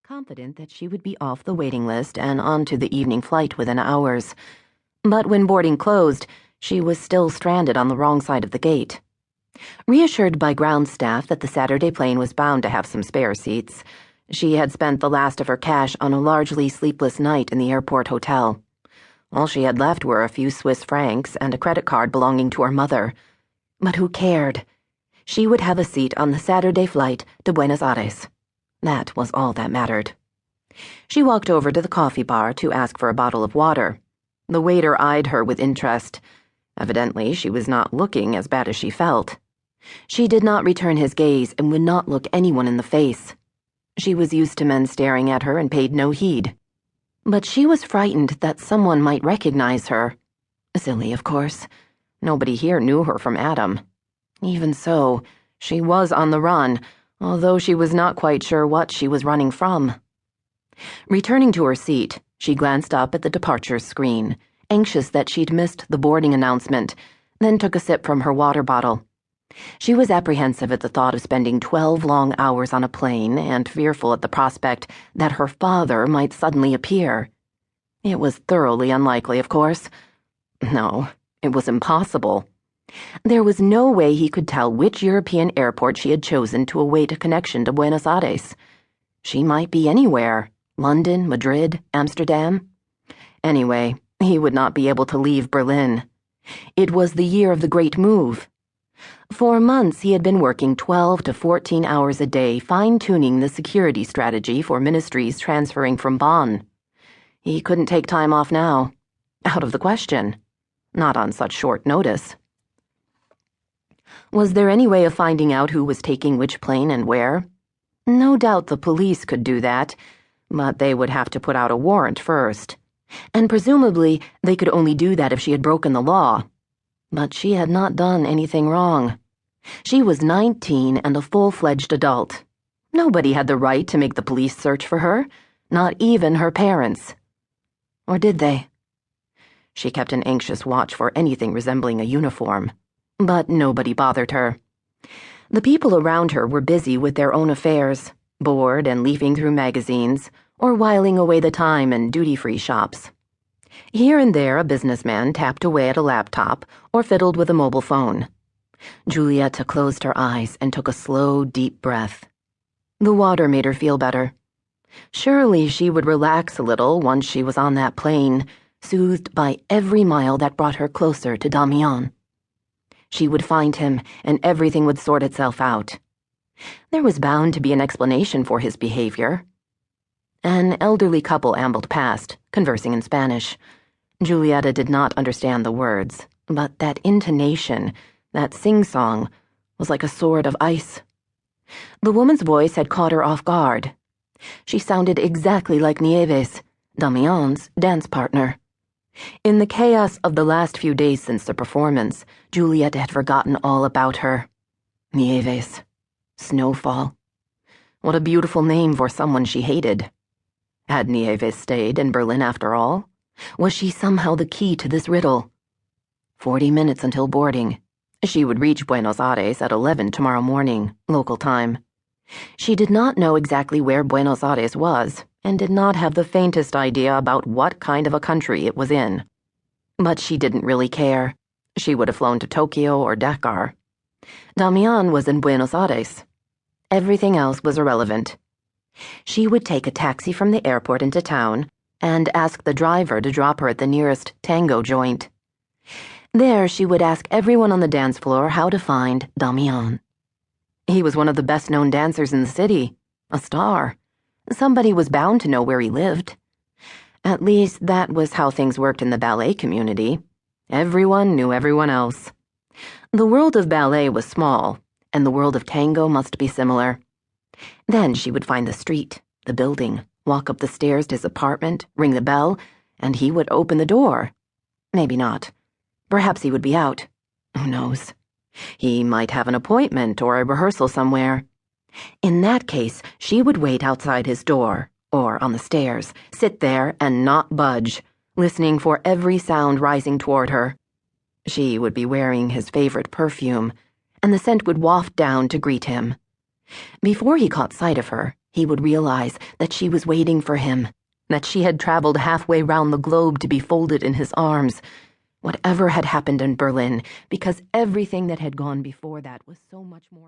confident that she would be off the waiting list and onto the evening flight within hours. But when boarding closed, she was still stranded on the wrong side of the gate. Reassured by ground staff that the Saturday plane was bound to have some spare seats, she had spent the last of her cash on a largely sleepless night in the airport hotel. All she had left were a few Swiss francs and a credit card belonging to her mother. But who cared? She would have a seat on the Saturday flight to Buenos Aires. That was all that mattered. She walked over to the coffee bar to ask for a bottle of water. The waiter eyed her with interest. Evidently, she was not looking as bad as she felt. She did not return his gaze and would not look anyone in the face. She was used to men staring at her and paid no heed. But she was frightened that someone might recognize her. Silly, of course. Nobody here knew her from Adam. Even so, she was on the run, although she was not quite sure what she was running from. Returning to her seat, she glanced up at the departure screen, anxious that she'd missed the boarding announcement, then took a sip from her water bottle. She was apprehensive at the thought of spending 12 long hours on a plane and fearful at the prospect that her father might suddenly appear. It was thoroughly unlikely, of course. No, it was impossible. There was no way he could tell which European airport she had chosen to await a connection to Buenos Aires. She might be anywhere. London, Madrid, Amsterdam. Anyway, he would not be able to leave Berlin. It was the year of the great move. For months he had been working 12 to 14 hours a day, fine-tuning the security strategy for ministries transferring from Bonn. He couldn't take time off now. Out of the question. Not on such short notice. Was there any way of finding out who was taking which plane and where? No doubt the police could do that, but they would have to put out a warrant first. And presumably they could only do that if she had broken the law. But she had not done anything wrong. She was 19 and a full-fledged adult. Nobody had the right to make the police search for her, not even her parents. Or did they? She kept an anxious watch for anything resembling a uniform. But nobody bothered her. The people around her were busy with their own affairs, bored and leafing through magazines, or whiling away the time in duty-free shops. Here and there a businessman tapped away at a laptop or fiddled with a mobile phone. Giulietta closed her eyes and took a slow, deep breath. The water made her feel better. Surely she would relax a little once she was on that plane, soothed by every mile that brought her closer to Damián. She would find him, and everything would sort itself out. There was bound to be an explanation for his behavior. An elderly couple ambled past, conversing in Spanish. Giulietta did not understand the words, but that intonation, that sing-song, was like a sword of ice. The woman's voice had caught her off guard. She sounded exactly like Nieves, Damián's dance partner. In the chaos of the last few days since the performance, Giulietta had forgotten all about her. Nieves. Snowfall. What a beautiful name for someone she hated. Had Nieves stayed in Berlin after all? Was she somehow the key to this riddle? 40 minutes until boarding. She would reach Buenos Aires at 11 tomorrow morning, local time. She did not know exactly where Buenos Aires was, and did not have the faintest idea about what kind of a country it was in. But she didn't really care. She would have flown to Tokyo or Dakar. Damián was in Buenos Aires. Everything else was irrelevant. She would take a taxi from the airport into town and ask the driver to drop her at the nearest Tango joint. There she would ask everyone on the dance floor how to find Damián. He was one of the best-known dancers in the city, a star. Somebody was bound to know where he lived. At least that was how things worked in the ballet community. Everyone knew everyone else. The world of ballet was small, and the world of tango must be similar. Then she would find the street, the building, walk up the stairs to his apartment, ring the bell, and he would open the door. Maybe not. Perhaps he would be out. Who knows? He might have an appointment or a rehearsal somewhere. In that case, she would wait outside his door, or on the stairs, sit there and not budge, listening for every sound rising toward her. She would be wearing his favorite perfume, and the scent would waft down to greet him. Before he caught sight of her, He would realize that she was waiting for him, that she had traveled halfway round the globe to be folded in his arms. Whatever had happened in Berlin, because everything that had gone before that was so much more